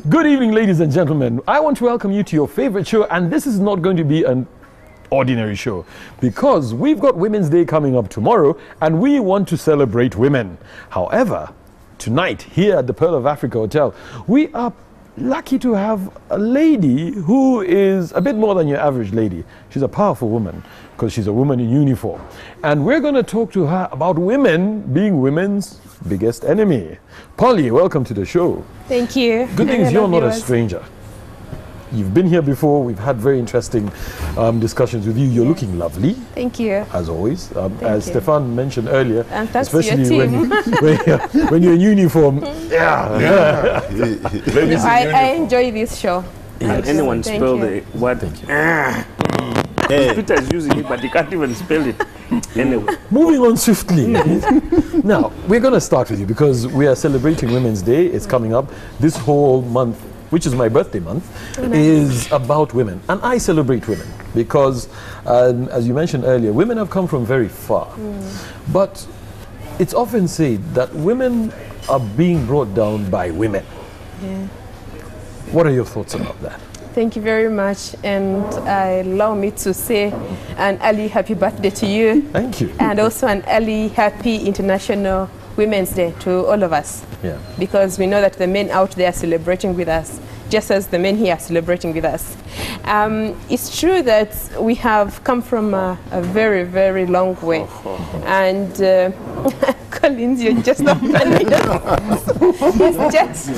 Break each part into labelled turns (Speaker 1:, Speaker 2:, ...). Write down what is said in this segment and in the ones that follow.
Speaker 1: Good evening, ladies and gentlemen. I want to welcome you to your favorite show, and this is not going to be an ordinary show because we've got Women's Day coming up tomorrow and we want to celebrate women. However, tonight here at the Pearl of Africa Hotel, we are lucky to have a lady who is a bit more than your average lady. She's a powerful woman because she's a woman in uniform. And we're going to talk to her about women being women's biggest enemy. Polly, welcome to the show.
Speaker 2: Thank you.
Speaker 1: Good thing is you're not a stranger. You've been here before. We've had very interesting discussions with you. You're looking lovely.
Speaker 2: Thank you.
Speaker 1: As always. As Stefan mentioned earlier,
Speaker 2: and thanks
Speaker 1: especially
Speaker 2: to your team.
Speaker 1: when you're in uniform.
Speaker 2: I enjoy this show.
Speaker 3: Can anyone spell the word? Peter is using it, but he can't even spell it. Anyway.
Speaker 1: Moving on swiftly. Now, we're going to start with you because we are celebrating Women's Day. It's coming up. This whole month, which is my birthday month, is about women. And I celebrate women because, as you mentioned earlier, women have come from very far. But it's often said that women are being brought down by women.
Speaker 2: Yeah.
Speaker 1: What are your thoughts about that?
Speaker 2: Thank you very much, and allow me to say an early happy birthday to you.
Speaker 1: Thank you.
Speaker 2: And also an early happy International Women's Day to all of us.
Speaker 1: Yeah.
Speaker 2: Because we know that the men out there are celebrating with us, just as the men here are celebrating with us. It's true that we have come from a very, very long way. And Collins, you're just the funniest.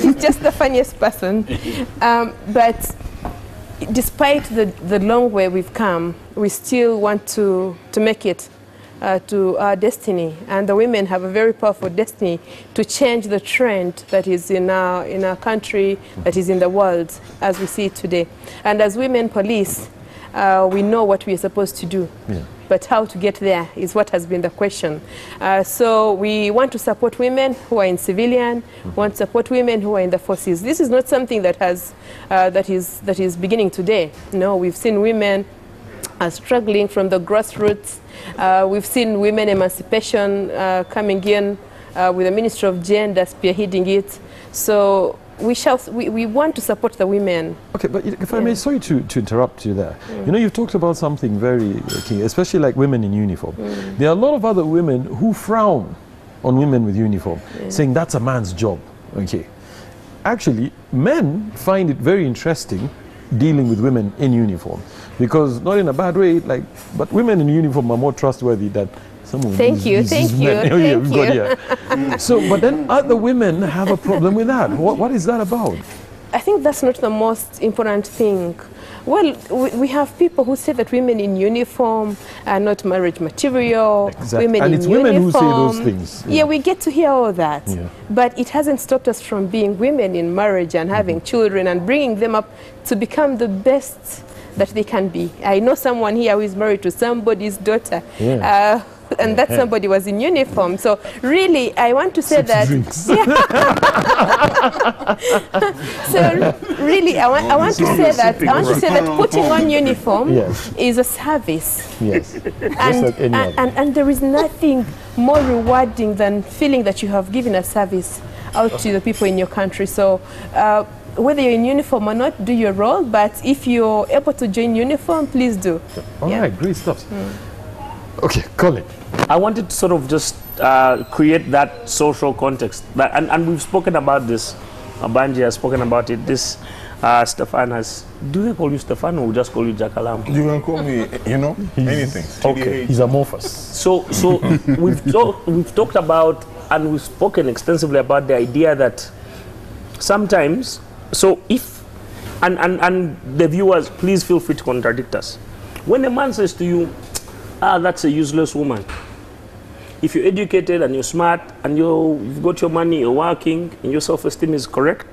Speaker 2: He's just the funniest person. But despite the long way we've come, we still want to make it to our destiny, and the women have a very powerful destiny to change the trend that is in our country, that is in the world as we see it today. And as women police, we know what we are supposed to do, but how to get there is what has been the question. So we want to support women who are in civilian, want to support women who are in the forces. This is not something that has that is beginning today. No, we've seen women struggling from the grassroots. We've seen women emancipation coming in with the Ministry of Gender spearheading it. So we want to support the women. Okay, but if I may, sorry to interrupt you there. You know, you've talked about something very key, especially like women in uniform. There are a lot of other women who frown on women with uniform, saying that's a man's job. Okay. Actually, men find it very interesting dealing with women in uniform, because not in a bad way, but women in uniform are more trustworthy than some of these men.
Speaker 1: So, but then other women have a problem with that. What is that about?
Speaker 2: I think that's not the most important thing. Well, we have people who say that women in uniform are not marriage material.
Speaker 1: Exactly.
Speaker 2: Women
Speaker 1: and
Speaker 2: in
Speaker 1: it's
Speaker 2: uniform.
Speaker 1: Women who say those things.
Speaker 2: Yeah, we get to hear all that. But it hasn't stopped us from being women in marriage and having children and bringing them up to become the best that they can be. I know someone here who is married to somebody's daughter. And that somebody was in uniform. So really, I want to say that. So really, I want to say that. I want to say that putting on uniform is a service.
Speaker 1: Yes.
Speaker 2: And there is nothing more rewarding than feeling that you have given a service out to the people in your country. So whether you're in uniform or not, do your role. But if you're able to join uniform, please do.
Speaker 1: All right, great stuff. Okay, Colin.
Speaker 3: I wanted to sort of just create that social context. And we've spoken about this. Banji has spoken about it. This Stefan has. Do they call you Stefan or just call you Jakalam?
Speaker 4: You can call me, anything.
Speaker 1: Okay, he's amorphous.
Speaker 3: So we've talked about and we've spoken extensively about the idea that sometimes, so if, and the viewers, please feel free to contradict us. When a man says to you, that's a useless woman. If you're educated and you're smart and you've got your money, you're working, and your self-esteem is correct,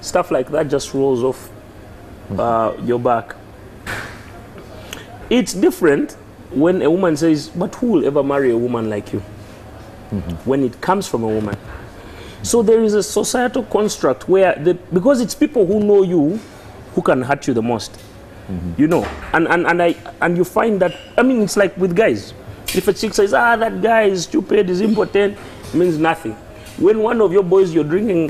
Speaker 3: stuff like that just rolls off your back. It's different when a woman says, but who will ever marry a woman like you? When it comes from a woman. So there is a societal construct where, because it's people who know you who can hurt you the most. You know, and you find that, I mean, it's like with guys. If a chick says, that guy is stupid, is impotent, it means nothing. when one of your boys, you're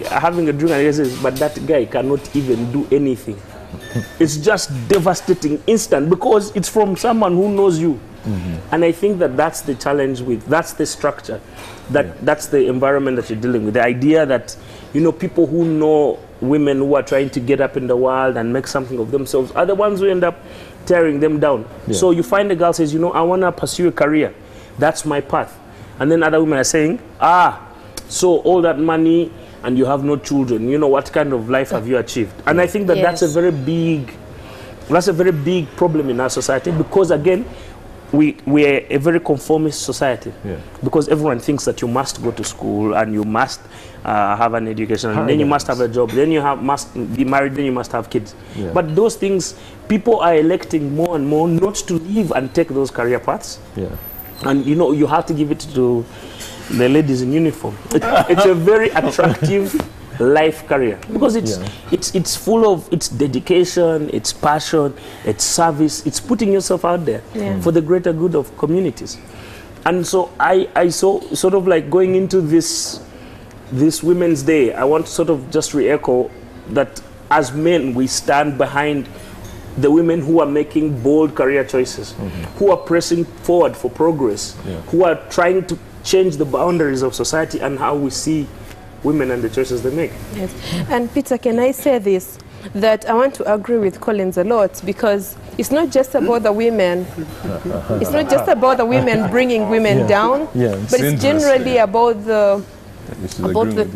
Speaker 3: having a drink, and he says, but that guy cannot even do anything. It's just devastating, instant, because it's from someone who knows you. And I think that that's the challenge that's the structure, that's the environment that you're dealing with. The idea that, you know, people who know women who are trying to get up in the world and make something of themselves are the ones who end up tearing them down. So you find a girl says, you know, I want to pursue a career. That's my path. And then other women are saying, so all that money and you have no children, you know, what kind of life have you achieved? And I think that that's a very big problem in our society, because again, we're a very conformist society, because everyone thinks that you must go to school and you must have an education, and then you must have a job, then you must be married, then you must have kids. But those things, people are electing more and more not to live and take those career paths. And you know, you have to give it to the ladies in uniform. It's a very attractive life career, because it's full of its dedication, its passion, its service. It's putting yourself out there for the greater good of communities. And so I saw sort of like going into this Women's Day, I want to sort of just re-echo that as men we stand behind the women who are making bold career choices, who are pressing forward for progress, who are trying to change the boundaries of society and how we see women and the choices they make.
Speaker 2: Yes. And Peter, can I say this? That I want to agree with Collins a lot, because it's not just about the women. It's not just about the women bringing women down, but it's generally about the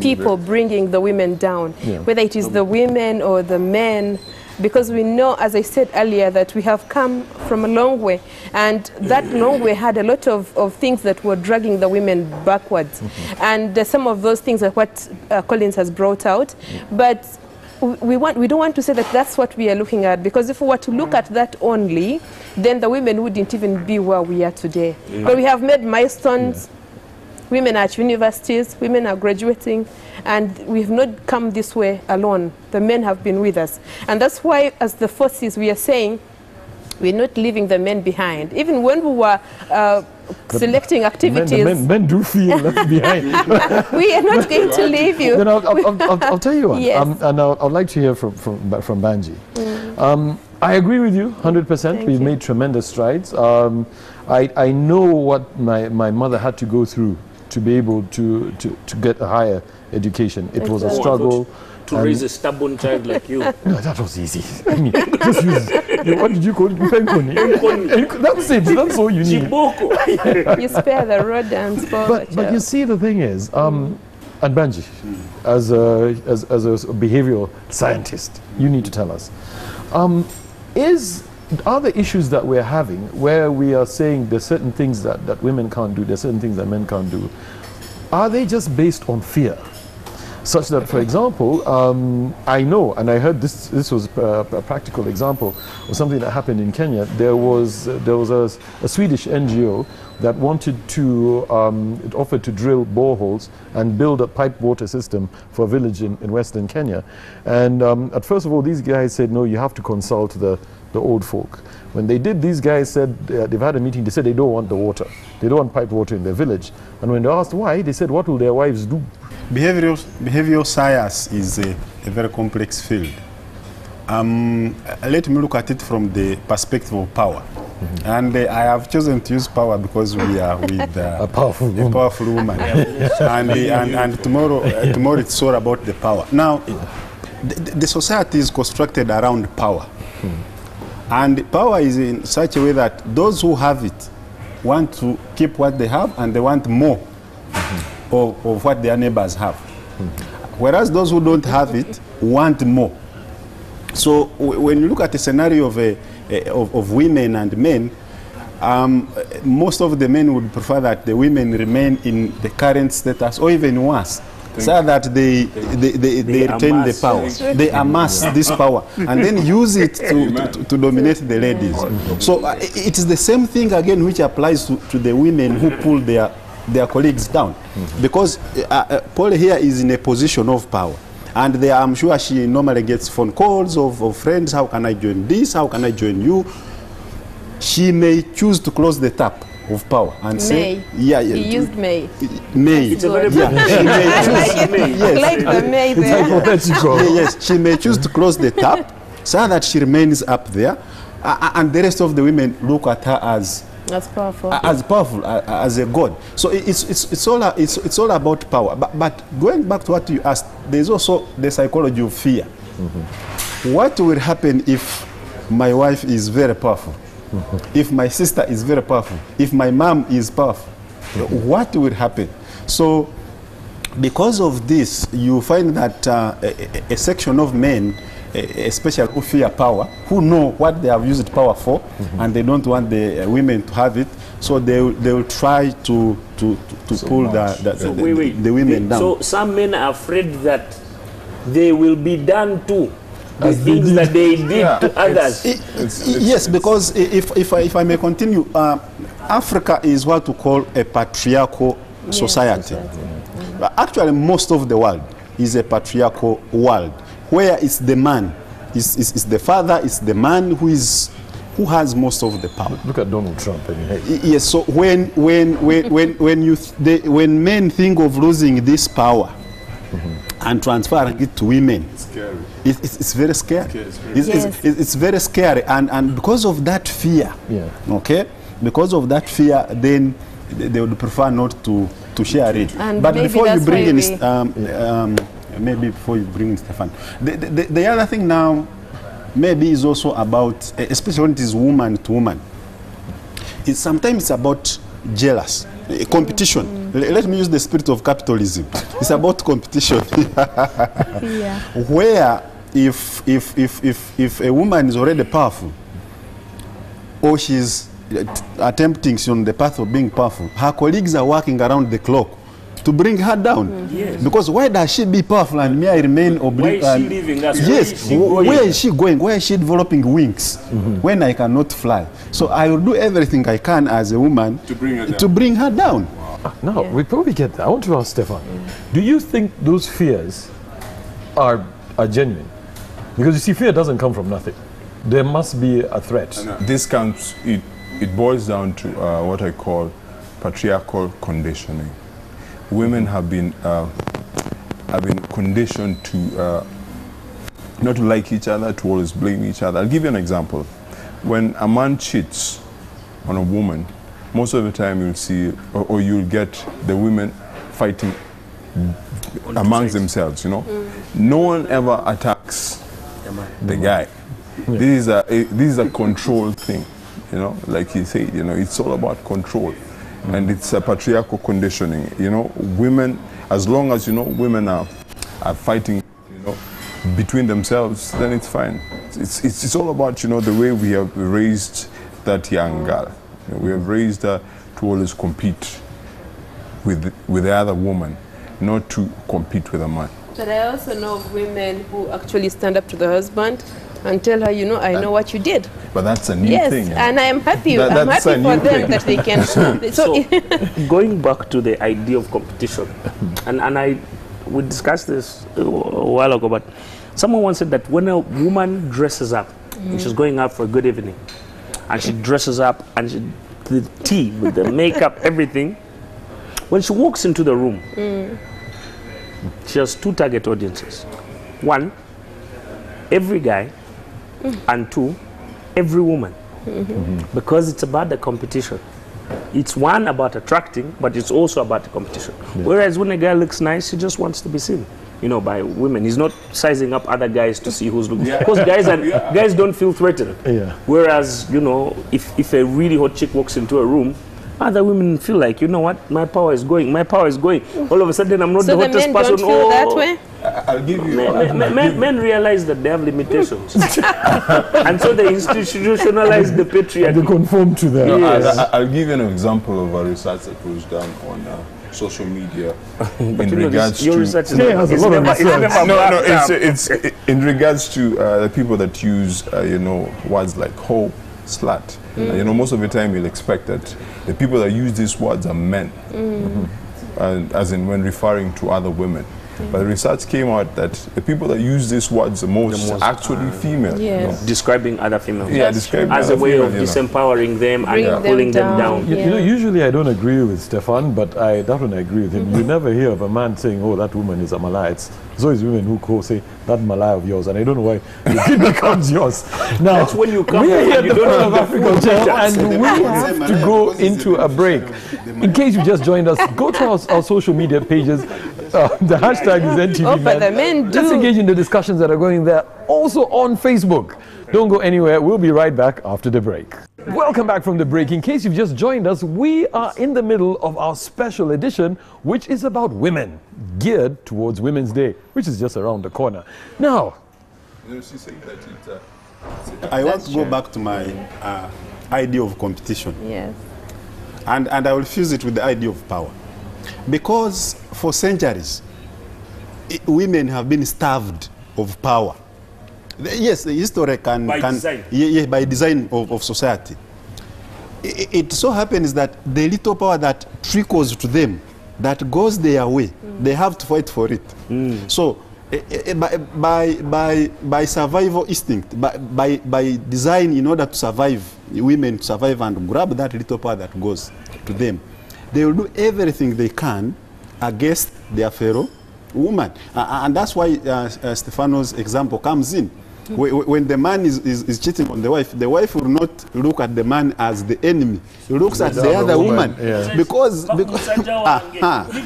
Speaker 2: people bringing the women down, whether it is the women or the men. Because we know, as I said earlier, that we have come from a long way, and that long way had a lot of things that were dragging the women backwards. And some of those things are what Collins has brought out. But we don't want to say that that's what we are looking at, because if we were to look at that only, then the women wouldn't even be where we are today. But we have made milestones. Women are at universities, women are graduating, and we have not come this way alone. The men have been with us. And that's why, as the forces, we are saying we're not leaving the men behind. Even when we were selecting activities.
Speaker 1: Men do feel left behind.
Speaker 2: We are not going to leave you.
Speaker 1: Then I'll tell you what,
Speaker 2: Yes.
Speaker 1: and I'd like to hear from Banji. I agree with you 100%. We've made tremendous strides. I know what my mother had to go through to be able to get a higher education. It was a struggle.
Speaker 3: To raise a stubborn child like you.
Speaker 1: No, that was easy. I mean, just use, what did you call it? That's it. That's all you need.
Speaker 2: You spare the rod and spoil the child.
Speaker 1: But you see, the thing is, and Banji, as a behavioral scientist, you need to tell us, are the issues that we're having where we are saying there's certain things that women can't do, there's certain things that men can't do, are they just based on fear? Such that, for example, I know, and I heard this was a practical example of something that happened in Kenya. There was a Swedish NGO that wanted to, it offered to drill boreholes and build a pipe water system for a village in Western Kenya. And at first of all, these guys said, no, you have to consult the old folk. When they did, these guys said, they've had a meeting, they said they don't want the water. They don't want pipe water in their village. And when they asked why, they said, what will their wives do?
Speaker 5: Behavioral science is a very complex field. Let me look at it from the perspective of power. And I have chosen to use power because we are with a powerful woman. And tomorrow it's all about the power. Now, the society is constructed around power. And power is in such a way that those who have it want to keep what they have, and they want more of what their neighbors have. Whereas those who don't have it want more. So when you look at the scenario of women and men, most of the men would prefer that the women remain in the current status, or even worse, so that they retain the power. They amass this power and then use it to dominate the ladies. So it is the same thing again which applies to the women who pull their colleagues down. Because Paul here is in a position of power. And there, I'm sure she normally gets phone calls of friends, how can I join this, how can I join you? She may choose to close the tap of power and say,
Speaker 2: He used may.
Speaker 5: May.
Speaker 3: It's a very
Speaker 5: Yeah, she may choose.
Speaker 2: I like the may
Speaker 1: It's
Speaker 2: there.
Speaker 1: hypothetical.
Speaker 5: Yes, she may choose to close the tap so that she remains up there, and the rest of the women look at her as
Speaker 2: powerful.
Speaker 5: As a god. So it's all about power. But going back to what you asked, there's also the psychology of fear. What will happen if my wife is very powerful? If my sister is very powerful? If my mom is powerful? What will happen? So because of this, you find that a section of men, especially who fear power, who know what they have used power for, and they don't want the women to have it, so they will try to pull the women down.
Speaker 3: So some men are afraid that they will be done too. The things that they did to others.
Speaker 5: Yes, because if I may continue, Africa is what we call a patriarchal society. Actually, most of the world is a patriarchal world, where it's the man, it's the father, it's the man who has most of the power.
Speaker 1: Look at Donald Trump.
Speaker 5: Yes. So when men think of losing this power and transferring it to women, it's very scary. It's very scary, and because of that fear, okay, because of that fear, then they would prefer not to share it.
Speaker 2: And
Speaker 5: but before you bring in,
Speaker 2: maybe
Speaker 5: before you bring in Stefan, the other thing now maybe is also about, especially when it is woman to woman, sometimes it's about jealous. Competition. Let me use the spirit of capitalism. It's about competition. Where if a woman is already powerful, or she's attempting on the path of being powerful, her colleagues are working around the clock to bring her down.
Speaker 3: Yes.
Speaker 5: Because why does she be powerful and me I remain oblique?
Speaker 3: Why is she leaving us?
Speaker 5: Yes. Where is she going? Where is she developing wings when I cannot fly? So I will do everything I can as a woman to bring her down.
Speaker 1: Now, before we get there, I want to ask Stefan, do you think those fears are genuine? Because you see, fear doesn't come from nothing. There must be a threat.
Speaker 4: This comes, it boils down to what I call patriarchal conditioning. Women have been conditioned to not to like each other, to always blame each other. I'll give you an example. When a man cheats on a woman, most of the time you'll see, or you'll get the women fighting amongst themselves, you know. No one ever attacks the guy. This is a control thing, you know, like he said, you know, it's all about control. And it's a patriarchal conditioning, you know. Women, as long as, you know, women are fighting, you know, between themselves, then it's fine. It's all about, you know, the way we have raised that young girl. You know, we have raised her to always compete with the other woman, not to compete with a man.
Speaker 2: But I also know of women who actually stand up to the husband and tell her, you know, I know what you did.
Speaker 4: But that's a new thing.
Speaker 2: Yes, and I am happy. I'm happy for them that they can.
Speaker 3: So going back to the idea of competition, and we discussed this a while ago, but someone once said that when a woman dresses up, and she's going out for a good evening, and she dresses up, and the tea with the makeup, everything, when she walks into the room, she has two target audiences. One, every guy, and two, every woman. Because it's about the competition. It's one about attracting, but it's also about the competition. Whereas when a guy looks nice, he just wants to be seen, you know, by women. He's not sizing up other guys to see who's looking. Because guys don't feel threatened. Whereas, you know, if a really hot chick walks into a room, other women feel like, you know what, my power is going. All of a sudden, I'm not the hottest person.
Speaker 2: So the men don't feel that way?
Speaker 4: I'll give you...
Speaker 3: Men realize that they have limitations. And so they institutionalize the patriarchy.
Speaker 1: They conform to them.
Speaker 3: Yes.
Speaker 4: I'll give you an example of a research that was done on social media in regards to...
Speaker 3: Your research is
Speaker 4: it's in regards to the people that use, you know, words like hoe, slut. You know, most of the time you'll expect that the people that use these words are men, as in when referring to other women. But the research came out that the people that use these words the most are actually female.
Speaker 2: Yes.
Speaker 4: You know.
Speaker 3: Describing other females.
Speaker 4: Yeah, describing
Speaker 3: as a
Speaker 4: other
Speaker 3: way
Speaker 4: female,
Speaker 3: of
Speaker 4: you know.
Speaker 3: disempowering them
Speaker 2: Bring
Speaker 3: and pulling them down.
Speaker 2: Yeah.
Speaker 1: You know, usually I don't agree with Stefan, but that one I agree with him. You never hear of a man saying, oh, that woman is a Malay. It's always women who go say, that Malay of yours, and I don't know why it becomes yours. Now,
Speaker 3: That's when you come
Speaker 1: we are here at
Speaker 3: and
Speaker 1: the
Speaker 3: you don't
Speaker 1: Horn of
Speaker 3: have
Speaker 1: Africa, Chair, and we have to go into a break. In case you just joined us, go to our social media pages. The hashtag is NTV
Speaker 2: Oh, but the
Speaker 1: Men.
Speaker 2: men do.
Speaker 1: Let's engage in the discussions that are going there. Also on Facebook. Don't go anywhere. We'll be right back after the break. Welcome back from the break. In case you've just joined us, we are in the middle of our special edition, which is about women, geared towards Women's Day, which is just around the corner. Now,
Speaker 5: I want to go back to my idea of competition.
Speaker 2: Yes.
Speaker 5: And I will fuse it with the idea of power. Because for centuries, women have been starved of power. Yes, the history can...
Speaker 3: design.
Speaker 5: Yeah, by design of society. It so happens that the little power that trickles to them, that goes their way, they have to fight for it. So, by survival instinct, by design in order to survive, women to survive and grab that little power that goes to them, they will do everything they can against their fellow woman. And that's why Stefano's example comes in. When the man is cheating on the wife will not look at the man as the enemy. He looks at the other woman.
Speaker 1: Yeah.
Speaker 5: Because
Speaker 3: Leave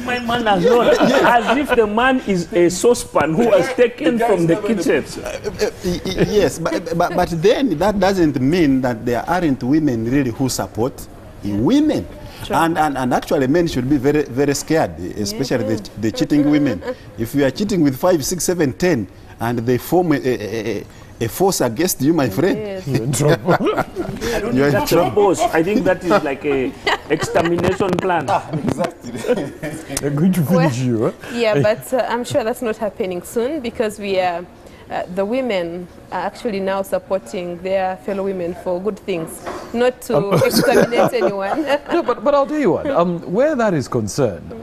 Speaker 3: my man alone. As if the man is a saucepan who was taken from the kitchen.
Speaker 5: yes, but then that doesn't mean that there aren't women really who support women. Sure. And actually men should be very, very scared, especially the cheating women. If you are cheating with 5, 6, 7, 10, and they form a force against you, my friend,
Speaker 2: Yes.
Speaker 1: you're in trouble.
Speaker 3: I don't think that's a boss. I think that is like a extermination plan.
Speaker 5: exactly.
Speaker 1: They're going to finish you. Huh?
Speaker 2: Yeah, but I'm sure that's not happening soon because we are, the women are actually now supporting their fellow women for good things, not to exterminate anyone.
Speaker 1: No, but I'll tell you what, where that is concerned,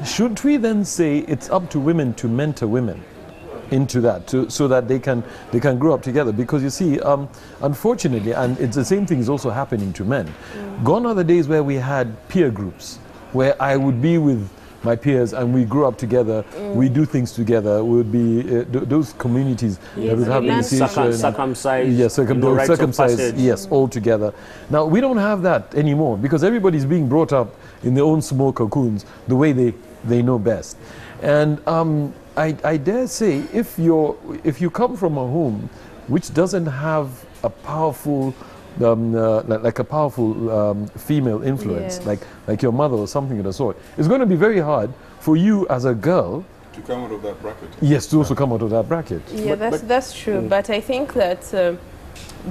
Speaker 1: should we then say it's up to women to mentor women into that, so that they can grow up together? Because you see, unfortunately, and it's the same thing is also happening to men. Gone are the days where we had peer groups, where I would be with my peers and we grew up together, we do things together, we would be those communities that would have initiation,
Speaker 3: circumcised,
Speaker 1: yes, circumcised, yes, all together. Now we don't have that anymore because everybody's being brought up in their own small cocoons the way they know best. And I dare say if you come from a home which doesn't have a powerful female influence,
Speaker 2: Yes.
Speaker 1: like your mother or something of the sort, it's going to be very hard for you as a girl
Speaker 4: To come out of that bracket.
Speaker 1: yes to also come out of that bracket.
Speaker 2: Yeah, that's true. But I think that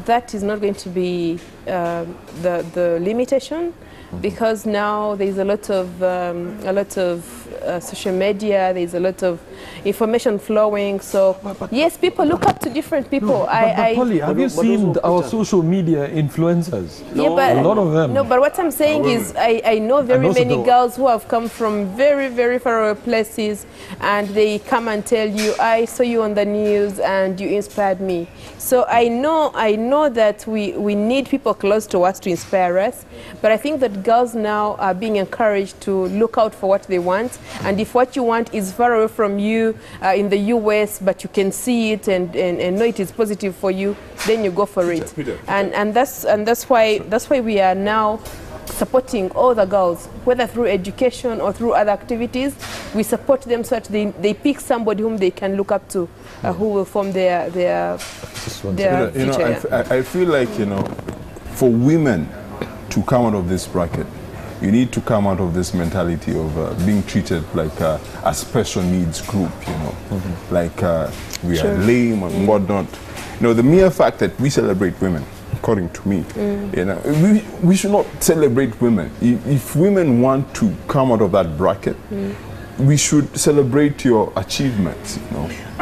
Speaker 2: that is not going to be the limitation, because now there's a lot of social media. There's a lot of information flowing. So yes, people look up to different people.
Speaker 1: But Polly, have you seen our social media influencers?
Speaker 2: Yeah, but
Speaker 1: A lot of them.
Speaker 2: No, but what I'm saying is I know very
Speaker 1: also
Speaker 2: many
Speaker 1: the-
Speaker 2: girls who have come from very, very far away places, and they come and tell you, I saw you on the news and you inspired me. So I know that we need people close to us to inspire us, but I think that girls now are being encouraged to look out for what they want, and if what you want is far away from you in the US, but you can see it and know it is positive for you, then you go for it. And that's why we are now supporting all the girls, whether through education or through other activities. We support them so that they pick somebody whom they can look up to, who will form their future.
Speaker 4: I feel like, for women to come out of this bracket, you need to come out of this mentality of being treated like a special needs group, like we are lame and whatnot. The mere fact that we celebrate women, according to me, we should not celebrate women. If women want to come out of that bracket, we should celebrate your achievements.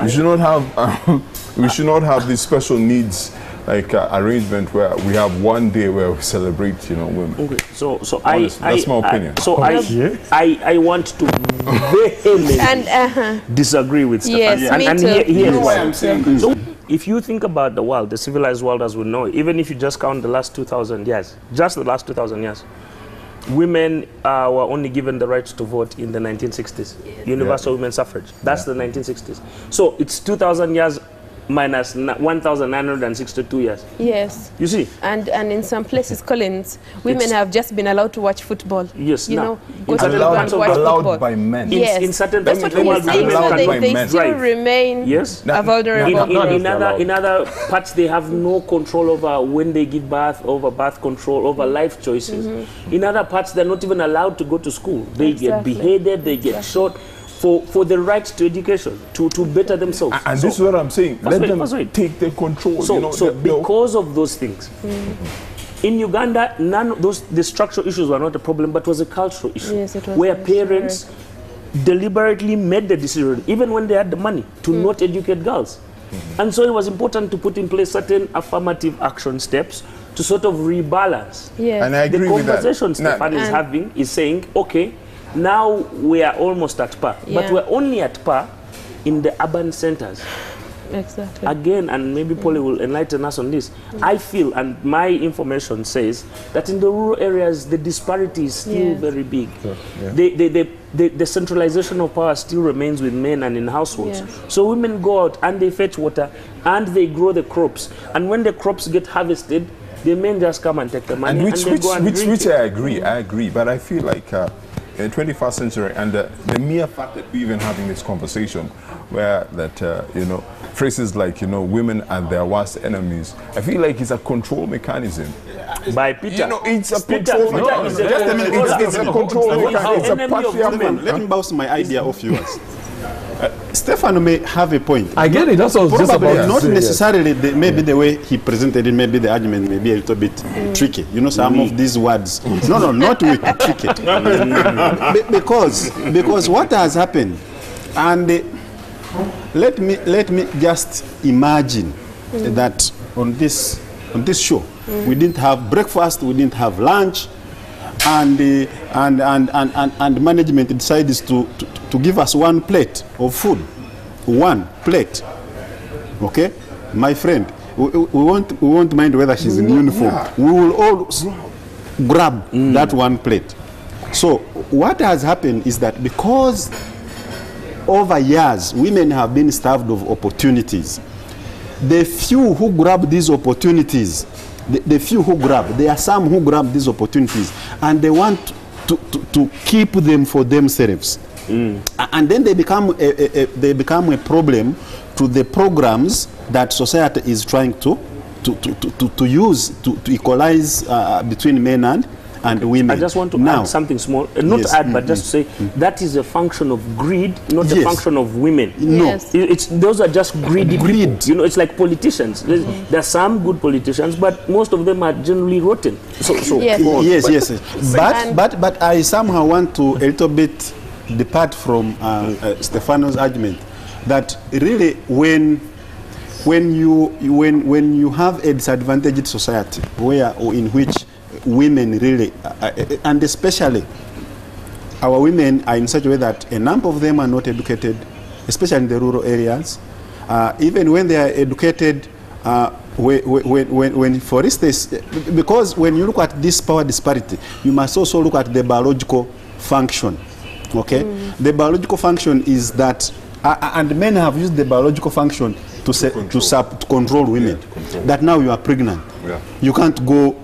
Speaker 4: We should not have these special needs like arrangement where we have one day where we celebrate, you know, women.
Speaker 3: Okay. So
Speaker 4: That's my opinion.
Speaker 3: I want to vehemently disagree with Stefan.
Speaker 2: Yes,
Speaker 3: and
Speaker 2: me too.
Speaker 4: Why I'm saying
Speaker 3: so if you think about the world, the civilized world as we know, even if you just count the last 2,000 years, just the last 2,000 years, women were only given the right to vote in the 1960s. Universal women's suffrage. That's the 1960s. So it's 2,000 years minus 1,962 years.
Speaker 2: Yes.
Speaker 3: You see?
Speaker 2: And in some places, Collins, women have just been allowed to watch football.
Speaker 3: Yes.
Speaker 2: You
Speaker 3: now,
Speaker 2: know, go to the and watch
Speaker 4: allowed
Speaker 2: football.
Speaker 4: by men.
Speaker 2: Yes.
Speaker 3: In certain
Speaker 2: That's
Speaker 3: parts
Speaker 2: what
Speaker 3: of the world,
Speaker 2: we're saying.
Speaker 3: women
Speaker 2: So
Speaker 3: can
Speaker 2: they
Speaker 4: men.
Speaker 2: still
Speaker 3: Right.
Speaker 2: remain
Speaker 3: Yes.
Speaker 2: vulnerable.
Speaker 3: In other parts, they have no control over when they give birth, over birth control, over life choices. In other parts, they're not even allowed to go to school. They get beheaded, they get shot for the right to education, to better themselves.
Speaker 4: And this is what I'm saying. Let them take the control.
Speaker 3: So,
Speaker 4: you know,
Speaker 3: because of those things, in Uganda, none of those, the structural issues were not a problem, but was a cultural issue.
Speaker 2: Yes, it was
Speaker 3: where parents deliberately made the decision, even when they had the money, to not educate girls. And so it was important to put in place certain affirmative action steps to sort of rebalance.
Speaker 2: Yes.
Speaker 4: And I agree with that.
Speaker 3: The conversation Stefan is having is saying, okay, now we are almost at par, but we're only at par in the urban centers.
Speaker 2: Exactly.
Speaker 3: Again, and maybe Polly will enlighten us on this, I feel, and my information says, that in the rural areas, the disparity is still very big. Sure. Yeah. The centralization of power still remains with men and in households. So women go out and they fetch water and they grow the crops. And when the crops get harvested, the men just come and take the money
Speaker 4: and
Speaker 3: and they go and drink
Speaker 4: which
Speaker 3: it.
Speaker 4: I agree. But I feel like in the 21st century, and the mere fact that we're even having this conversation, where that you know, phrases like, you know, women are their worst enemies, I feel like it's a control mechanism.
Speaker 3: By Peter.
Speaker 4: You know, it's a control mechanism.
Speaker 5: Just a minute.
Speaker 4: It's a control mechanism. It's a patriarchal.
Speaker 5: Let me bounce my idea off yours. Stefano may have a point.
Speaker 1: I get it. That's what I was just about to
Speaker 5: not
Speaker 1: say,
Speaker 5: necessarily maybe the way he presented it, maybe the argument may be a little bit tricky. You know, some of these words. No, not weak, tricky. because what has happened, and let me just imagine that on this show, we didn't have breakfast, we didn't have lunch, and management decides to give us one plate of food, one plate. Okay, my friend, we won't mind whether she's in uniform. We will all grab that one plate. So what has happened is that because over years women have been starved of opportunities, the few who grab these opportunities, the few who grab, there are some who grab these opportunities and they want to keep them for themselves. And then they become a problem to the programs that society is trying to use to equalize between men and women.
Speaker 3: I just want to add something small, not to add, but just to say that is a function of greed, not a function of women.
Speaker 5: No,
Speaker 3: those are just greedy people. You know, it's like politicians. There are some good politicians, but most of them are generally rotten.
Speaker 5: Yes. But I somehow want to a little bit depart from Stefano's argument that really when you have a disadvantaged society in which women really and especially our women are in such a way that a number of them are not educated, especially in the rural areas. Even when they are educated, when for instance, because when you look at this power disparity, you must also look at the biological function. Okay, the biological function is that, and men have used the biological function to control women. That now you are pregnant, you can't go.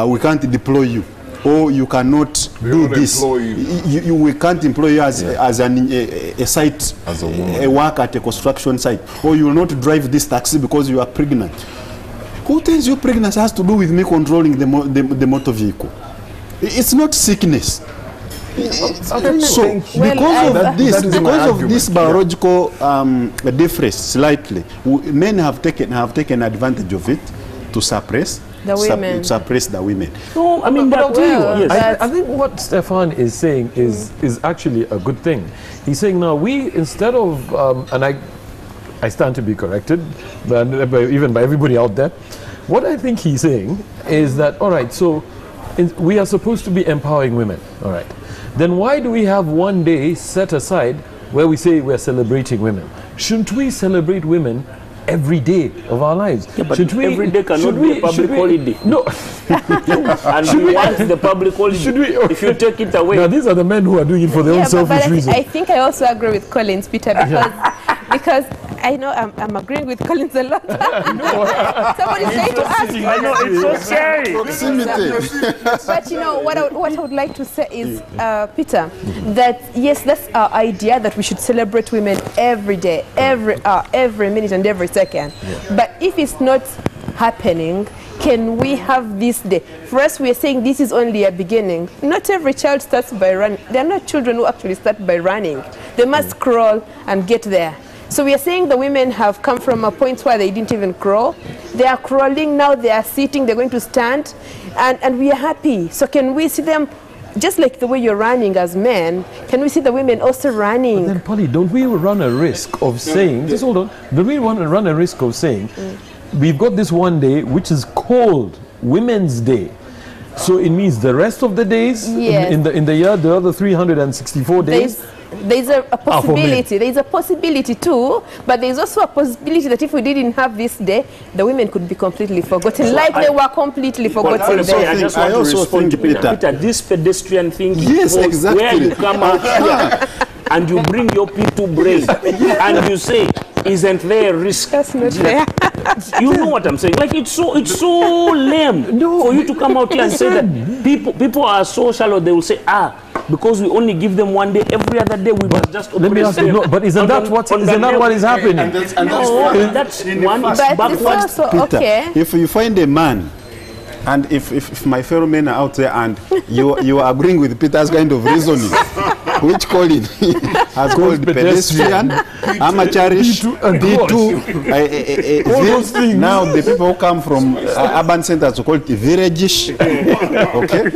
Speaker 5: We can't deploy you, or you cannot do this. We can't employ you as a site, a worker at a construction site, or you will not drive this taxi because you are pregnant. Who tells you pregnancy has to do with me controlling the motor vehicle? It's not sickness. So because of this biological difference, slightly, men have taken advantage of it to suppress the women.
Speaker 3: No, I mean,
Speaker 1: but I think what Stefan is saying is actually a good thing. He's saying now we, instead of I stand to be corrected, even by everybody out there. What I think he's saying is that, all right, so we are supposed to be empowering women, all right. Then why do we have one day set aside where we say we're celebrating women? Shouldn't we celebrate women every day of our lives?
Speaker 3: Yeah, but every day cannot be a public holiday.
Speaker 1: No.
Speaker 3: And we want the public holiday. If you take it away.
Speaker 1: Now, these are the men who are doing it for their own selfish reasons.
Speaker 2: I think I also agree with Collins, Peter, because I know I'm agreeing with Collins a lot. Somebody's trying to ask.
Speaker 3: I know, it's so scary.
Speaker 2: But you know, what I would like to say is, Peter, that yes, that's our idea that we should celebrate women every day, every hour, every minute and every second. Yeah. But if it's not happening, can we have this day? For us, we are saying this is only a beginning. Not every child starts by running. There are not children who actually start by running. They must crawl and get there. So we are saying the women have come from a point where they didn't even crawl. They are crawling, now they are sitting, they're going to stand, and we are happy. So can we see them, just like the way you're running as men, can we see the women also running?
Speaker 1: But then, Polly, don't we run a risk of saying, just hold on, don't we want to run a risk of saying, we've got this one day which is called Women's Day. So it means the rest of the days in the year, the other 364 days,
Speaker 2: there's a possibility. There's a possibility too, but there's also a possibility that if we didn't have this day, the women could be completely forgotten, so like they were completely forgotten.
Speaker 3: I just want to respond to Peter. This pedestrian thing,
Speaker 5: yes, exactly.
Speaker 3: Where you come out here and you bring your P2 brain and you say, isn't there a risk?
Speaker 2: That's not fair.
Speaker 3: You know what I'm saying? Like it's so lame for you to come out here and say that people are so shallow. They will say, because we only give them one day, every other day we must just.
Speaker 1: Let me ask you, no, but isn't that what is happening?
Speaker 3: That's one.
Speaker 2: But it's also
Speaker 5: Peter,
Speaker 2: okay.
Speaker 5: If you find a man, and if my fellow men are out there and you are agreeing with Peter's kind of reasoning, which Colin has called pedestrian, amateurish, B2, now the people who come from urban centers are called village-ish, okay?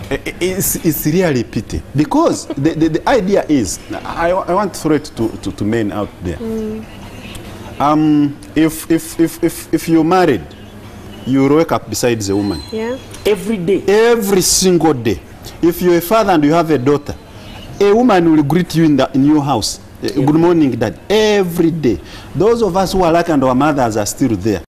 Speaker 5: It's really pity, because the idea is, I want to throw it to men out there. If you're married, you wake up beside the woman.
Speaker 2: Yeah.
Speaker 3: Every day.
Speaker 5: Every single day. If you're a father and you have a daughter, a woman will greet you in your house. Good morning, Dad. Every day. Those of us who are lucky and our mothers are still there.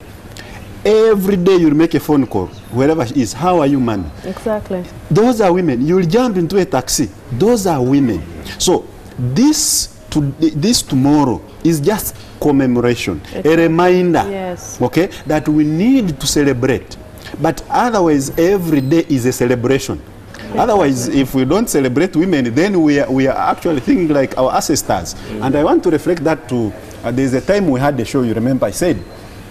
Speaker 5: Every day you'll make a phone call, wherever she is. How are you, man?
Speaker 2: Exactly.
Speaker 5: Those are women. You'll jump into a taxi. Those are women. So this tomorrow is just commemoration, a reminder, okay, that we need to celebrate. But otherwise, every day is a celebration. Otherwise, if we don't celebrate women, then we are actually thinking like our ancestors. And I want to reflect that to, there's a time we had the show, you remember I said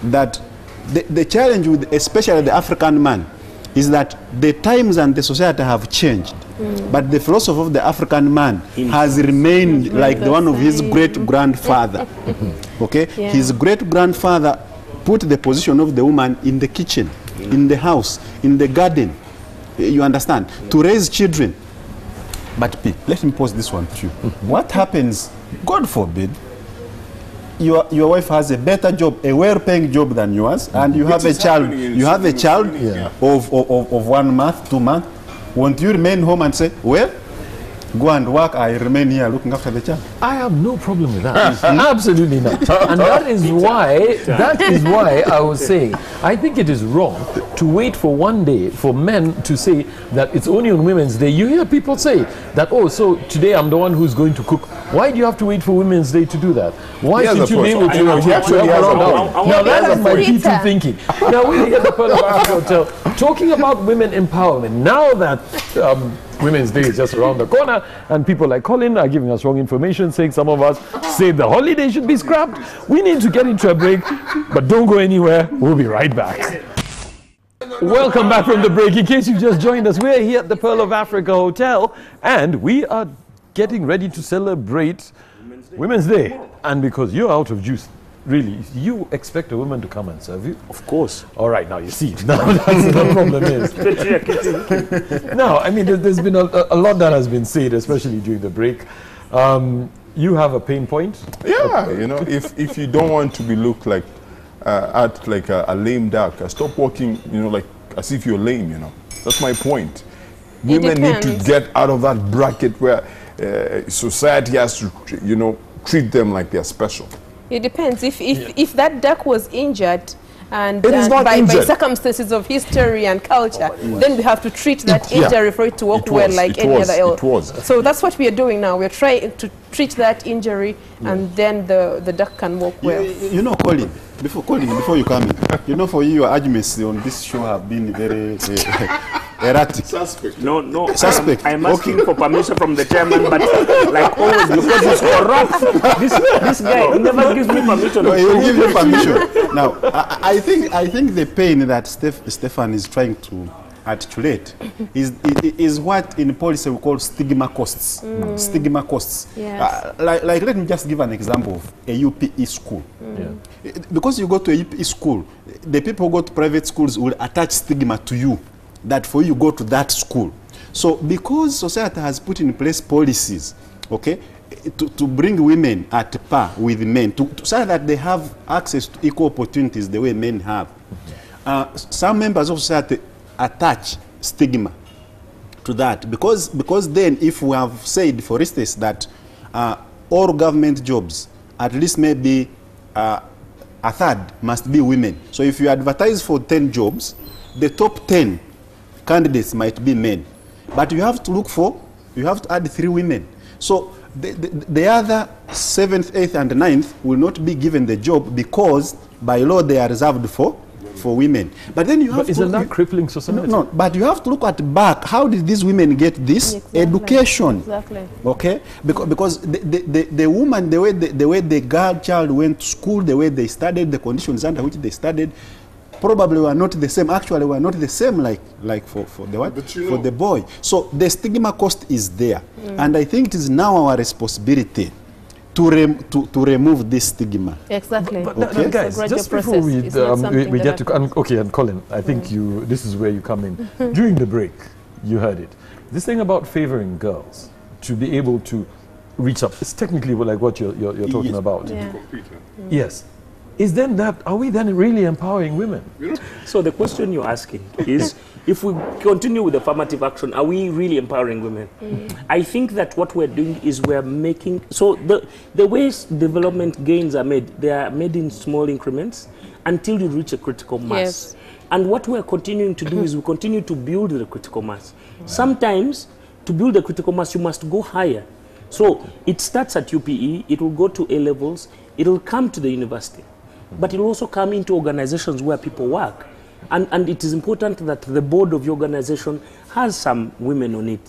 Speaker 5: that the challenge with especially the African man is that the times and the society have changed. But the philosophy of the African man has remained like the one of his great-grandfather. Okay? Yeah. His great-grandfather put the position of the woman in the kitchen, in the house, in the garden. You understand? To raise children. But Pete, let me pose this one to you. What happens, God forbid, your wife has a better job, a well-paying job than yours, and you have a child. You have a child of 1 month, 2 months. Won't you remain home and say, well, go and work, I remain here looking after the child?
Speaker 1: I have no problem with that. Absolutely not. And that is why I was saying, I think it is wrong to wait for one day for men to say that it's only on Women's Day. You hear people say that, oh, so today I'm the one who's going to cook. Why do you have to wait for Women's Day to do that? Why should you be able to Now that is my P2 thinking. Now we get the Pearl of Africa Hotel talking about women empowerment. Now that Women's Day is just around the corner, and people like Colin are giving us wrong information, saying some of us say the holiday should be scrapped. We need to get into a break, but don't go anywhere. We'll be right back. Welcome back from the break. In case you just joined us, we're here at the Pearl of Africa Hotel, and we are getting ready to celebrate Women's Day. And because you're out of juice, really, you expect a woman to come and serve you?
Speaker 3: Of course.
Speaker 1: All right, now you see. Now that's the problem is. Now, I mean, there's been a lot that has been said, especially during the break. you have a pain point?
Speaker 4: Yeah, you know, if you don't want to be looked like, act like a lame duck, stop walking, you know, like as if you're lame, you know. That's my point. Women need to get out of that bracket where society has to, you know, treat them like they're special.
Speaker 2: It depends. If that duck was injured, and by circumstances of history and culture, then we have to treat that injury for it to work well like any other else. So that's what we are doing now. We're trying to treat that injury, and then the duck can work well.
Speaker 5: You know, Colin, before you come in, you know, for you, your arguments on this show have been very erratic.
Speaker 3: Suspect. No. Suspect. I'm asking for permission from the chairman, but like always, because he's corrupt. This guy never gives me permission.
Speaker 5: No, he will give you permission. Now, I think the pain that Stefan is trying to articulate is what in policy we call stigma costs. Stigma costs.
Speaker 2: Yes.
Speaker 5: Like let me just give an example of a UPE school. Because you go to a UPE school, the people who go to private schools will attach stigma to you, that for you go to that school. So because society has put in place policies, okay, to bring women at par with men, so that they have access to equal opportunities the way men have, some members of society attach stigma to that, because then if we have said, for instance, that all government jobs, at least maybe a third must be women. So if you advertise for 10 jobs, the top 10 candidates might be men, but you have to add 3 women. So the other 7th, 8th, and 9th will not be given the job because by law they are reserved for women. But then you have to...
Speaker 1: Isn't that crippling society?
Speaker 5: No, but you have to look at back. How did these women get this education?
Speaker 2: Exactly.
Speaker 5: Okay? Because the woman, the way the girl child went to school, the way they studied, the conditions under which they studied, probably were not the same. Actually, were not the same like for the what? For the boy. So the stigma cost is there, and I think it is now our responsibility to remove this stigma.
Speaker 2: Exactly.
Speaker 1: But guys, just before we get to okay, and Colin, I think this is where you come in. During the break, you heard it. This thing about favoring girls to be able to reach up. It's technically like what you're talking about.
Speaker 2: Yeah.
Speaker 1: Yes. Is then that, are we then really empowering women?
Speaker 3: So the question you're asking is, if we continue with affirmative action, are we really empowering women? I think that what we're doing is we're making, so the ways development gains are made, they are made in small increments until you reach a critical mass.
Speaker 2: Yes.
Speaker 3: And what we're continuing to do is we continue to build the critical mass. Sometimes, to build the critical mass, you must go higher. So it starts at UPE, it will go to A levels, it will come to the university. But it will also come into organizations where people work. And it is important that the board of your organization has some women on it.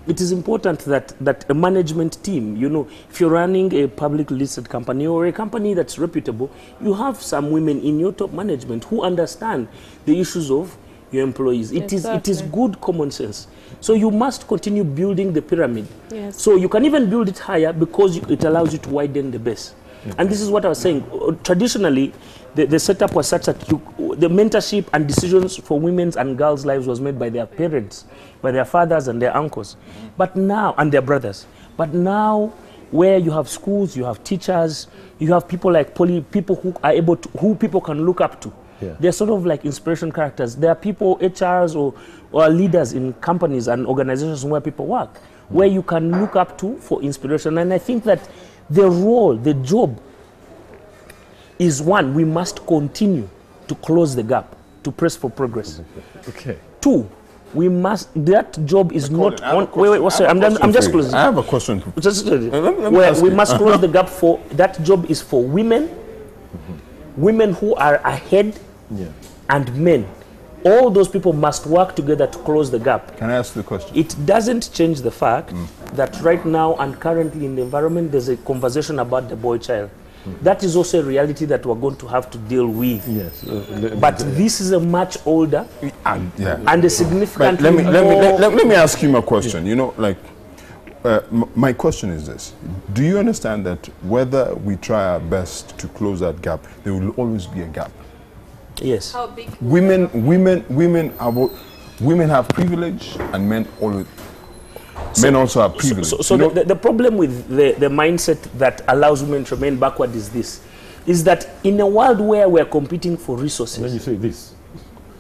Speaker 3: It is important that a management team, you know, if you're running a public listed company or a company that's reputable, you have some women in your top management who understand the issues of your employees. It is good common sense. So you must continue building the pyramid.
Speaker 2: Yes.
Speaker 3: So you can even build it higher because it allows you to widen the base. And this is what I was saying. Traditionally, the setup was such that the mentorship and decisions for women's and girls' lives was made by their parents, by their fathers and their uncles, but now, and their brothers. But now, where you have schools, you have teachers, you have people like people who are able to, who people can look up to. Yeah. They're sort of like inspiration characters. There are people, HRs or leaders in companies and organizations where people work, where you can look up to for inspiration. And I think that the role, the job is one, we must continue to close the gap, to press for progress.
Speaker 1: Okay.
Speaker 3: 2, we must, that job is not on, I'm just closing.
Speaker 4: I have a question.
Speaker 3: We must close the gap for, that job is for women, women who are ahead, and men. All those people must work together to close the gap.
Speaker 4: Can I ask the question?
Speaker 3: It doesn't change the fact that right now and currently in the environment, there's a conversation about the boy child. That is also a reality that we're going to have to deal with.
Speaker 1: Yes.
Speaker 3: But this is a much older and a significant.
Speaker 4: Let me ask you a question. You know, like, my question is this. Do you understand that whether we try our best to close that gap, there will always be a gap?
Speaker 3: Yes.
Speaker 2: How big?
Speaker 4: Women have privilege and men always. Men also are privileged.
Speaker 3: So the problem with the mindset that allows women to remain backward is this, is that in a world where we're competing for resources.
Speaker 1: And then you say this.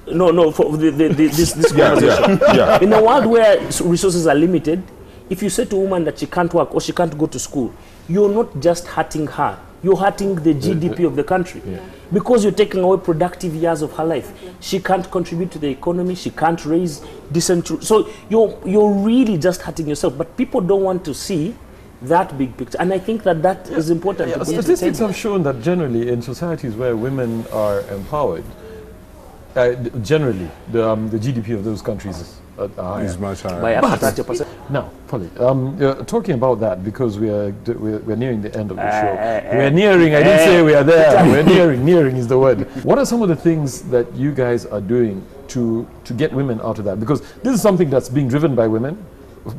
Speaker 3: No, for this conversation.
Speaker 4: Yeah.
Speaker 3: In a world where resources are limited, if you say to a woman that she can't work or she can't go to school, you're not just hurting her, you're hurting the GDP of the country. Because you're taking away productive years of her life. She can't contribute to the economy, she can't raise decent children. So you're really just hurting yourself. But people don't want to see that big picture. And I think that is important.
Speaker 1: Yeah, statistics have shown that generally in societies where women are empowered, generally the GDP of those countries is
Speaker 4: much higher.
Speaker 3: By up to 30%.
Speaker 1: Now, Polly, talking about that, because we're nearing the end of the show. We're nearing, I didn't say we are there. We're nearing is the word. What are some of the things that you guys are doing to get women out of that? Because this is something that's being driven by women,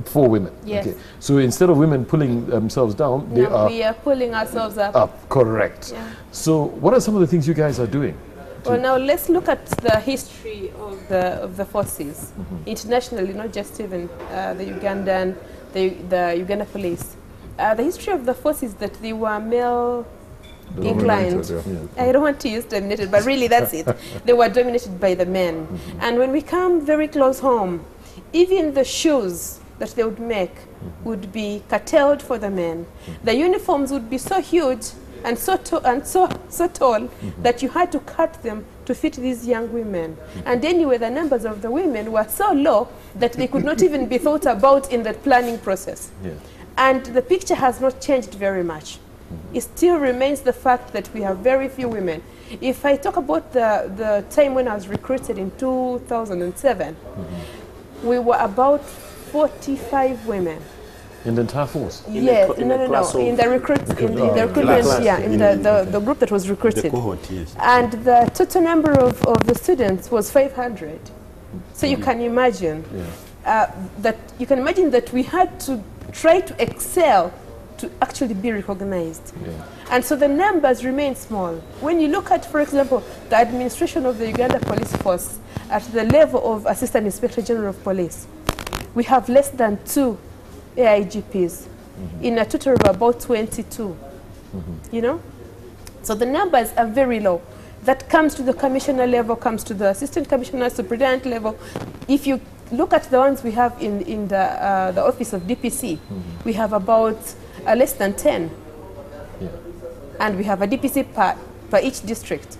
Speaker 1: for women.
Speaker 2: Yes.
Speaker 1: Okay. So instead of women pulling themselves down, we
Speaker 2: are pulling ourselves up.
Speaker 1: Correct.
Speaker 2: Yeah.
Speaker 1: So what are some of the things you guys are doing?
Speaker 2: Well, now let's look at the history of the forces internationally, not just even the Ugandan, the Uganda police. The history of the forces that they were male inclined. I don't want to use dominated, but really that's it. They were dominated by the men. And when we come very close home, even the shoes that they would make would be curtailed for the men. The uniforms would be so huge and so tall that you had to cut them to fit these young women. And anyway, the numbers of the women were so low that they could not even be thought about in the planning process. And the picture has not changed very much. It still remains the fact that we have very few women. If I talk about the time when I was recruited in 2007, we were about 45 women.
Speaker 1: In the entire force?
Speaker 2: Yes, in the recruitment, the group that was recruited.
Speaker 5: The cohort, yes.
Speaker 2: And the total number of the students was 500. So you can imagine that we had to try to excel to actually be recognized. And so the numbers remain small. When you look at, for example, the administration of the Uganda Police Force at the level of Assistant Inspector General of Police, we have less than 2 AIGPs in a total of about 22, you know? So the numbers are very low. That comes to the commissioner level, comes to the assistant commissioner, superintendent level. If you look at the ones we have in the office of DPC, we have about less than 10. And we have a DPC per each district.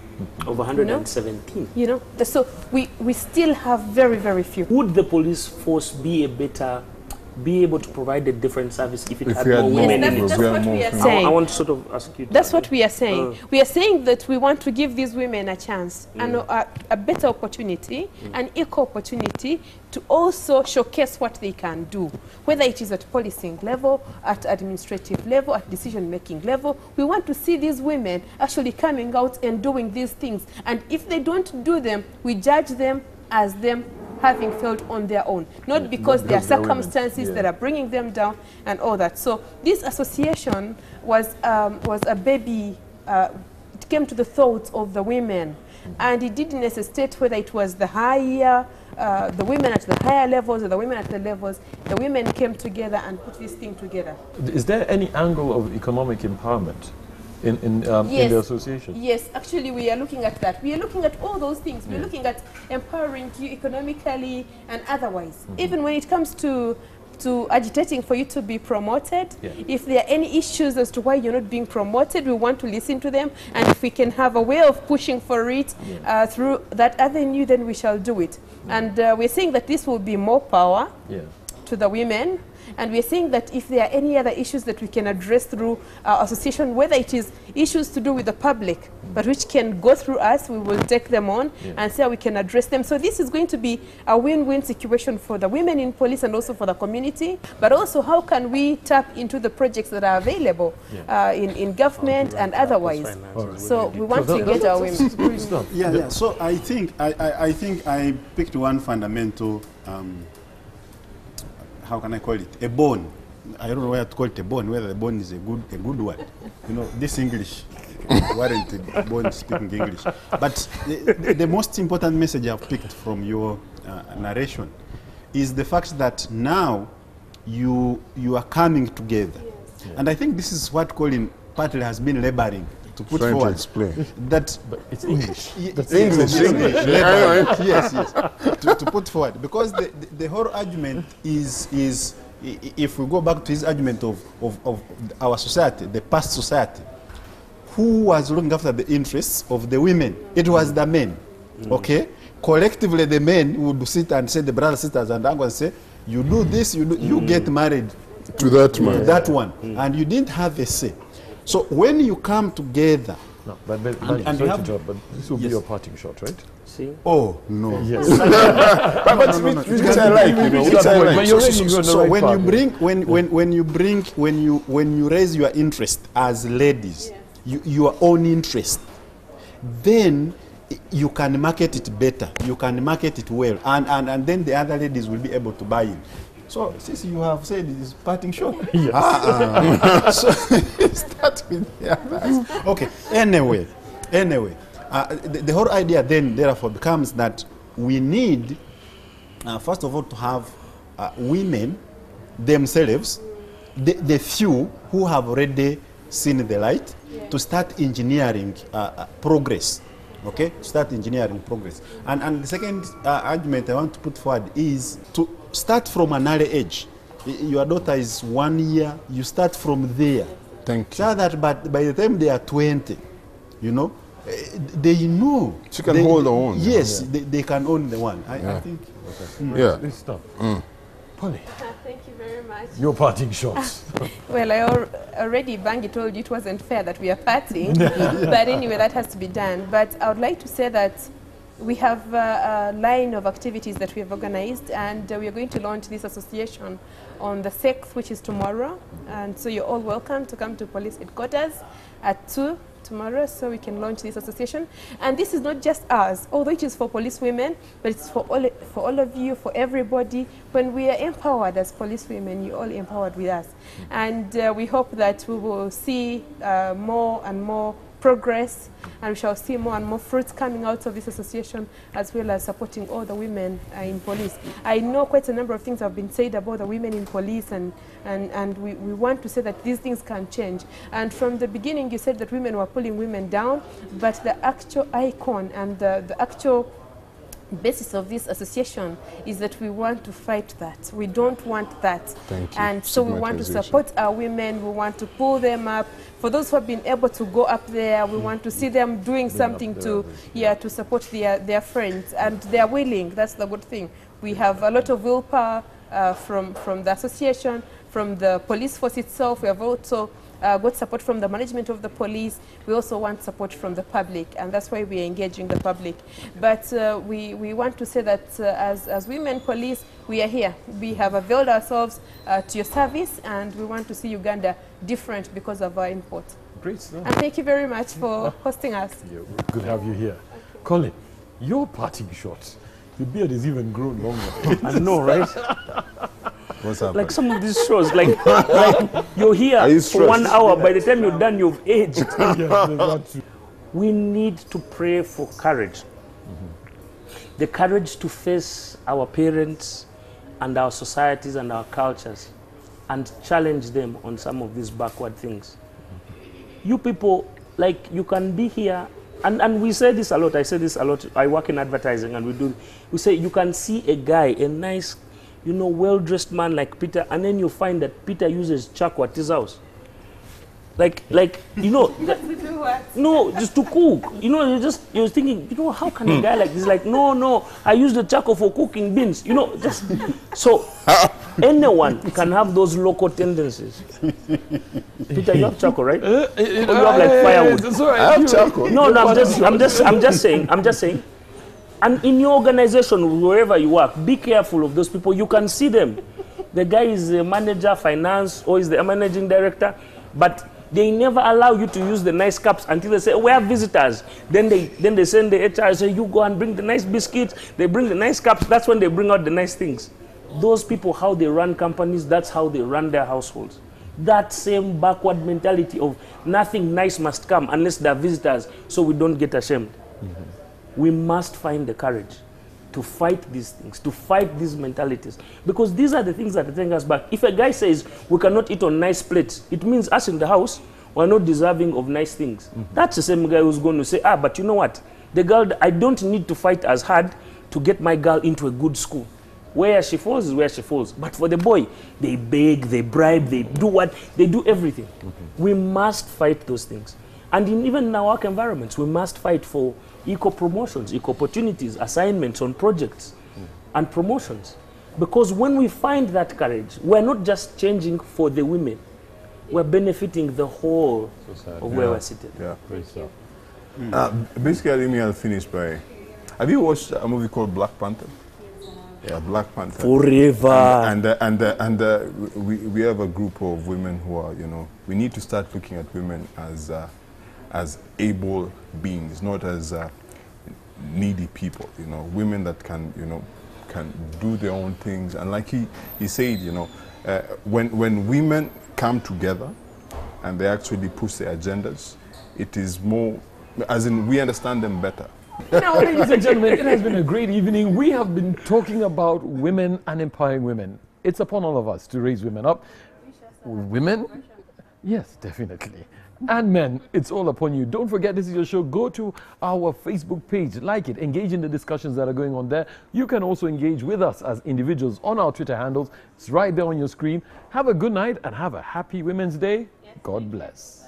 Speaker 3: Over 117.
Speaker 2: You know? So we still have very, very few.
Speaker 3: Would the police force be able to provide a different service if it had more women in it?
Speaker 2: That's what we are saying.
Speaker 3: I want to sort of ask you.
Speaker 2: That's what we are saying. We are saying that we want to give these women a chance and a better opportunity, an equal opportunity to also showcase what they can do, whether it is at policing level, at administrative level, at decision-making level. We want to see these women actually coming out and doing these things. And if they don't do them, we judge them as them having failed on their own, not because there are circumstances that are bringing them down and all that. So this association was a baby, it came to the thoughts of the women, and it didn't necessitate whether it was the higher, the women at the higher levels or the women at the levels. The women came together and put this thing together. Is
Speaker 1: there any angle of economic empowerment in the association?
Speaker 2: Yes, actually we are looking at that. We are looking at all those things. We're looking at empowering you economically and otherwise. Even when it comes to agitating for you to be promoted, if there are any issues as to why you're not being promoted, we want to listen to them, and if we can have a way of pushing for it through that avenue, then we shall do it. And we're saying that this will be more power to the women. And we're saying that if there are any other issues that we can address through our association, whether it is issues to do with the public, but which can go through us, we will take them on and see how we can address them. So this is going to be a win-win situation for the women in police and also for the community, but also how can we tap into the projects that are available in government and otherwise. So we want to engage our women.
Speaker 5: So I think I picked one fundamental how can I call it? A bone. I don't know whether to call it a bone, whether the bone is a good word. You know, this English warranted bone speaking English. But the most important message I've picked from your narration is the fact that now you are coming together. Yes. And I think this is what Colin partly has been laboring to put
Speaker 4: Trying
Speaker 5: forward.
Speaker 4: to explain.
Speaker 5: That
Speaker 1: But it's English.
Speaker 4: English.
Speaker 5: Yes, yes. To put forward. Because the whole argument is if we go back to his argument of our society, the past society, who was looking after the interests of the women? It was the men. Okay? Collectively, the men would sit and say, the brothers, sisters, and uncles say, you do this, you get married
Speaker 4: To that man.
Speaker 5: to that one. And you didn't have a say. So when you come together,
Speaker 1: No, but
Speaker 5: and
Speaker 1: sorry
Speaker 5: you
Speaker 1: to
Speaker 5: have-
Speaker 1: interrupt, but this will be
Speaker 5: Yes.
Speaker 1: your parting shot, right?
Speaker 3: See?
Speaker 5: oh no.
Speaker 1: Yes.
Speaker 4: Which I like, you know, which I
Speaker 1: But
Speaker 4: like.
Speaker 1: you're already going the
Speaker 5: So
Speaker 1: right
Speaker 5: when
Speaker 1: path.
Speaker 5: when you raise your interest as ladies, your own interest, then you can market it better. You can market it well, and then the other ladies will be able to buy in. So since you have said it is parting shot, so start with the others. Okay. Anyway, the whole idea then therefore becomes that we need, first of all, to have women themselves, the few who have already seen the light, to start engineering progress. Okay, start engineering progress. And the second argument I want to put forward is to start from an early age. Your daughter is 1 year, you start from there.
Speaker 4: Thank you.
Speaker 5: So that by the time they are 20, you know, they know.
Speaker 4: She can hold her own.
Speaker 5: Yes, they can own the one. I think.
Speaker 4: Yeah.
Speaker 1: Let's stop. Polly,
Speaker 2: Thank you very much.
Speaker 1: your parting shots.
Speaker 2: Well, I already, Bangi told you it wasn't fair that we are partying. But anyway, that has to be done. But I would like to say that we have a line of activities that we have organized, and we are going to launch this association on the 6th, which is tomorrow. And so you're all welcome to come to police headquarters at 2 tomorrow, so we can launch this association. And this is not just us, although it is for police women, but it's for all of you, for everybody. When we are empowered as police women, you're all empowered with us. And we hope that we will see more and more progress, and we shall see more and more fruits coming out of this association, as well as supporting all the women in police. I know quite a number of things have been said about the women in police, and we want to say that these things can change. And from the beginning, you said that women were pulling women down, but the actual icon and the actual basis of this association is that we want to fight that. We don't want that.
Speaker 4: Thank you.
Speaker 2: And so we want to support our women. We want to pull them up. For those who have been able to go up there, we want to see them doing something to support their friends. And they're willing. That's the good thing. We have a lot of willpower from the association, from the police force itself. We have also got support from the management of the police. We also want support from the public, and that's why we are engaging the public. But we want to say that as women police, we are here. We have availed ourselves to your service, and we want to see Uganda different because of our input.
Speaker 1: Great stuff.
Speaker 2: And thank you very much for hosting us.
Speaker 1: Yeah, good to have you here. Colin, your parting shot. The beard is even grown longer.
Speaker 3: I know, right?
Speaker 4: What's happening?
Speaker 3: Like some of these shows, like you're here
Speaker 4: Are you
Speaker 3: for 1
Speaker 4: stressed?
Speaker 3: hour. By the time you're done, you've aged.
Speaker 1: Yes, there's that too.
Speaker 3: We need to pray for courage. The courage to face our parents and our societies and our cultures and challenge them on some of these backward things. You people, like, you can be here, and we say this a lot. I say this a lot. I work in advertising, and we say you can see a guy, a nice, you know, well-dressed man like Peter, and then you find that Peter uses charcoal at his house. Like, you know, no, just to cook. You know, you're thinking, you know, how can a guy like this, like, no, I use the charcoal for cooking beans. You know, just, so anyone can have those local tendencies. Peter, you have charcoal, right? Or you have like firewood.
Speaker 1: Sorry,
Speaker 4: I have charcoal.
Speaker 3: No, I'm just saying. And in your organization, wherever you work, be careful of those people. You can see them. The guy is a manager, finance, or is the managing director, but they never allow you to use the nice cups until they say, we have visitors. Then they send the HR and say, you go and bring the nice biscuits. They bring the nice cups. That's when they bring out the nice things. Those people, how they run companies, that's how they run their households. That same backward mentality of nothing nice must come unless there are visitors, so we don't get ashamed. We must find the courage to fight these things, to fight these mentalities. Because these are the things that are taking us back. If a guy says we cannot eat on nice plates, it means us in the house, we're not deserving of nice things. That's the same guy who's going to say, but you know what? The girl, I don't need to fight as hard to get my girl into a good school. Where she falls is where she falls. But for the boy, they beg, they bribe, they do what? They do everything. We must fight those things. And even in our work environments, we must fight for equal promotions, equal opportunities, assignments on projects, and promotions. Because when we find that courage, we're not just changing for the women, we're benefiting the whole of where we're seated.
Speaker 4: Yeah, great stuff. Basically, I'll finish by, have you watched a movie called Black Panther? Yeah, Black Panther.
Speaker 3: Forever.
Speaker 4: And we have a group of women who are, we need to start looking at women as able beings, not as needy people. Women that can do their own things. And like he said, when women come together and they actually push their agendas, it is more, as in we understand them better.
Speaker 1: Now, ladies and gentlemen, it has been a great evening. We have been talking about women and empowering women. It's upon all of us to raise women up. Women? Yes, definitely. And men, it's all upon you. Don't forget, this is your show. Go to our Facebook page, like it, engage in the discussions that are going on there. You can also engage with us as individuals on our Twitter handles. It's right there on your screen. Have a good night and have a happy Women's Day. God bless.